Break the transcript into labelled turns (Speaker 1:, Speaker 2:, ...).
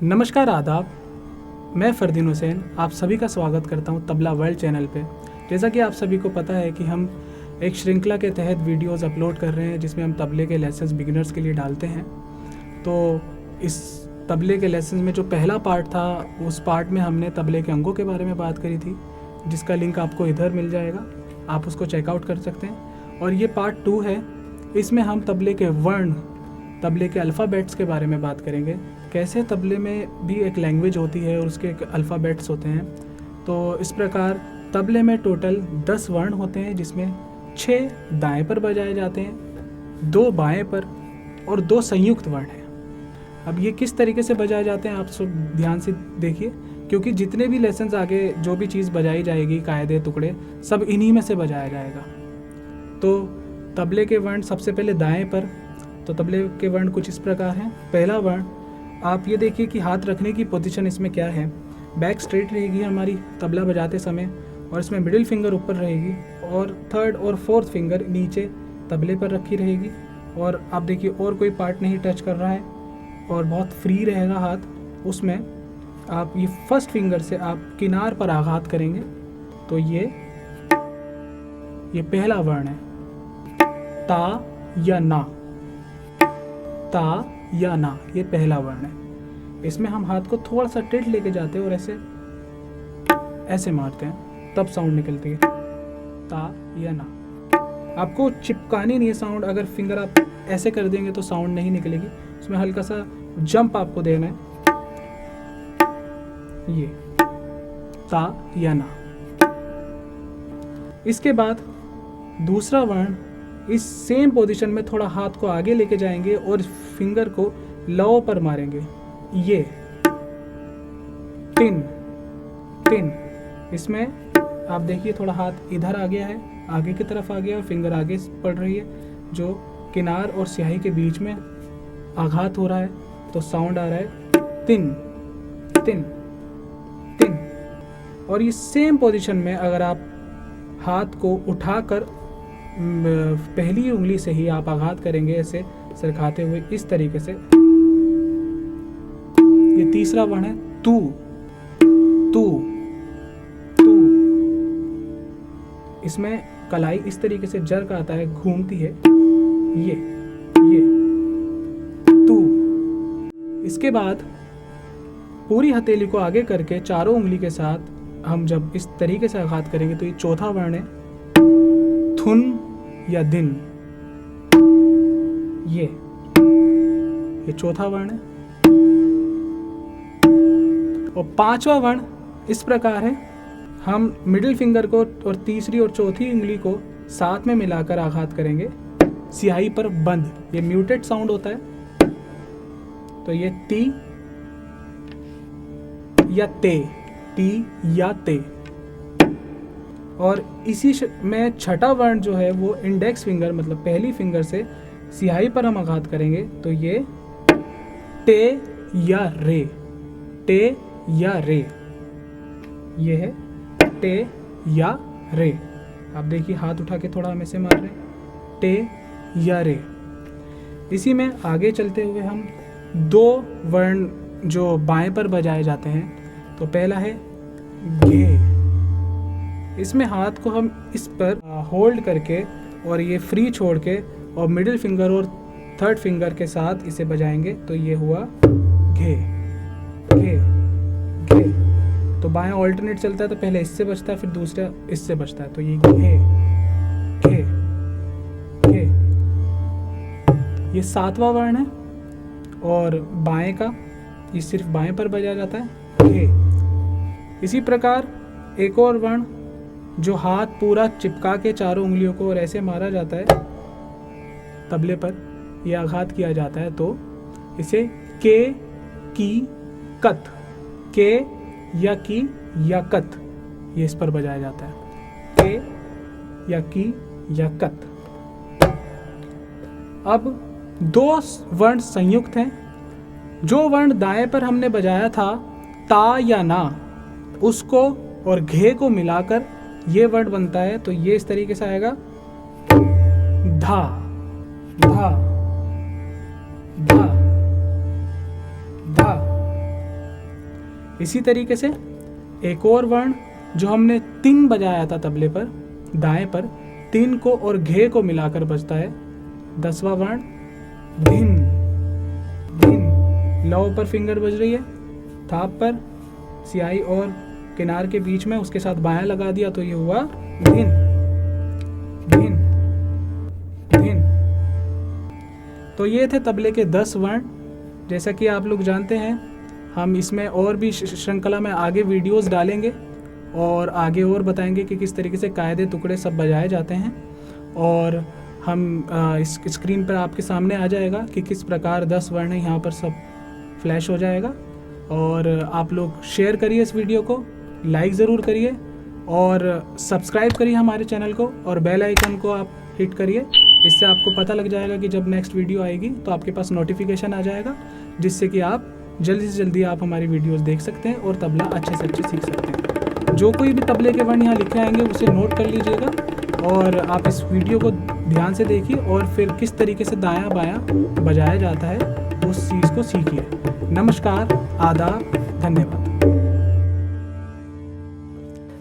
Speaker 1: नमस्कार, आदाब। मैं फ़रदीन हुसैन आप सभी का स्वागत करता हूं तबला वर्ल्ड चैनल पे। जैसा कि आप सभी को पता है कि हम एक श्रृंखला के तहत वीडियोस अपलोड कर रहे हैं जिसमें हम तबले के लेसन्स बिगिनर्स के लिए डालते हैं। तो इस तबले के लेसन्स में जो पहला पार्ट था, उस पार्ट में हमने तबले के अंगों के बारे में बात करी थी, जिसका लिंक आपको इधर मिल जाएगा, आप उसको चेकआउट कर सकते हैं। और ये पार्ट 2 है, इसमें हम तबले के वर्ण, तबले के अल्फ़ाबेट्स के बारे में बात करेंगे। कैसे तबले में भी एक लैंग्वेज होती है और उसके एक अल्फ़ाबेट्स होते हैं। तो इस प्रकार तबले में टोटल 10 वर्ण होते हैं, जिसमें 6 दाएं पर बजाए जाते हैं, 2 बाएं पर और 2 संयुक्त वर्ण हैं। अब ये किस तरीके से बजाए जाते हैं आप सब ध्यान से देखिए, क्योंकि जितने भी लेसन्स आगे जो भी चीज़ बजाई जाएगी, कायदे टुकड़े सब इन्हीं में से बजाया जाएगा। तो तबले के वर्ण सबसे पहले दाएं पर, तो तबले के वर्ण कुछ इस प्रकार हैं। पहला वर्ण, आप ये देखिए कि हाथ रखने की पोजीशन इसमें क्या है। बैक स्ट्रेट रहेगी हमारी तबला बजाते समय, और इसमें मिडिल फिंगर ऊपर रहेगी और थर्ड और फोर्थ फिंगर नीचे तबले पर रखी रहेगी। और आप देखिए और कोई पार्ट नहीं टच कर रहा है और बहुत फ्री रहेगा हाथ। उसमें आप ये फर्स्ट फिंगर से आप किनार पर आघात करेंगे। तो ये पहला वर्ण है, ता या ना। ता या ना, ये पहला वर्ण है। इसमें हम हाथ को थोड़ा सा टेढ़ लेके जाते हैं और ऐसे मारते हैं, तब साउंड निकलती है, ता या ना। आपको चिपकानी नहीं है साउंड, अगर फिंगर आप ऐसे कर देंगे तो साउंड नहीं निकलेगी। उसमें हल्का सा जंप आपको देना है, ये ता या ना। इसके बाद दूसरा वर्ण, इस सेम पोजीशन में थोड़ा हाथ को आगे लेके जाएंगे और फिंगर को लौ पर मारेंगे, ये टिन टिन। इसमें आप देखिए थोड़ा हाथ इधर आ गया है, आगे की तरफ आ गया और फिंगर आगे पड़ रही है, जो किनार और स्याही के बीच में आघात हो रहा है, तो साउंड आ रहा है तिन तिन तिन। और ये सेम पोजीशन में अगर आप हाथ को उठाकर पहली उंगली से ही आप आघात करेंगे, ऐसे सरकाते हुए इस तरीके से, ये तीसरा वर्ण है तू तू तू। इसमें कलाई इस तरीके से जर्क आता है, घूमती है, ये तू। इसके बाद पूरी हथेली को आगे करके चारों उंगली के साथ हम जब इस तरीके से आघात करेंगे तो ये चौथा वर्ण है थुन या दिन। ये चौथा वर्ण है। और पांचवा वर्ण इस प्रकार है, हम मिडिल फिंगर को और तीसरी और चौथी उंगली को साथ में मिलाकर आघात करेंगे, स्याही पर बंद। ये म्यूटेड साउंड होता है। तो ये ती या ते, टी या ते। और इसी में छठा वर्ण जो है वो इंडेक्स फिंगर, मतलब पहली फिंगर से स्याही पर हम आघात करेंगे, तो ये टे या रे, टे या रे। ये है टे या रे। आप देखिए हाथ उठा के थोड़ा हम ऐसे मार रहे हैं, टे या रे। इसी में आगे चलते हुए हम 2 वर्ण जो बाएं पर बजाए जाते हैं, तो पहला है घे। इसमें हाथ को हम इस पर होल्ड करके और ये फ्री छोड़ के और मिडिल फिंगर और थर्ड फिंगर के साथ इसे बजाएंगे, तो ये हुआ घे घे घे। तो बाएं ऑल्टरनेट चलता है, तो पहले इससे बजता है, फिर दूसरा इससे बजता है, तो ये घे घे घे। ये 7वां वर्ण है और बाएं का, ये सिर्फ बाएं पर बजाया जाता है, घे। इसी प्रकार एक और वर्ण जो हाथ पूरा चिपका के चारों उंगलियों को और ऐसे मारा जाता है तबले पर, यह आघात किया जाता है, तो इसे के की कत, के या की या कत, ये इस पर बजाया जाता है, के या की या कत। अब 2 वर्ण संयुक्त हैं। जो वर्ण दाएं पर हमने बजाया था, ता या ना, उसको और घे को मिलाकर ये वर्ड बनता है, तो ये इस तरीके से आएगा, धा धा धा धा इसी तरीके से एक और वर्ण जो हमने तिन बजाया था तबले पर, दाएं पर, तिन को और घे को मिलाकर बजता है 10वां वर्ण धिन। धिन लौ पर फिंगर बज रही है, थाप पर सिहाई और किनार के बीच में उसके साथ बायां लगा दिया तो ये हुआ धिन। धिन धिन। तो ये थे तबले के 10 वर्ण। जैसा कि आप लोग जानते हैं, हम इसमें और भी श्रृंखला में आगे वीडियोस डालेंगे और आगे और बताएंगे कि किस तरीके से कायदे टुकड़े सब बजाए जाते हैं। और हम इस स्क्रीन पर आपके सामने आ जाएगा कि किस प्रकार 10 वर्ण यहाँ पर सब फ्लैश हो जाएगा। और आप लोग शेयर करिए इस वीडियो को, लाइक ज़रूर करिए और सब्सक्राइब करिए हमारे चैनल को और बेल आइकन को आप हिट करिए। इससे आपको पता लग जाएगा कि जब नेक्स्ट वीडियो आएगी तो आपके पास नोटिफिकेशन आ जाएगा, जिससे कि आप जल्दी से जल्दी आप हमारी वीडियोस देख सकते हैं और तबला अच्छे से अच्छे सीख सकते हैं। जो कोई भी तबले के वर्ण यहाँ लिखे आएंगे उसे नोट कर लीजिएगा और आप इस वीडियो को ध्यान से देखिए और फिर किस तरीके से दायां बायां बजाया जाता है उस चीज़ को सीखिए। नमस्कार, आदाब, धन्यवाद।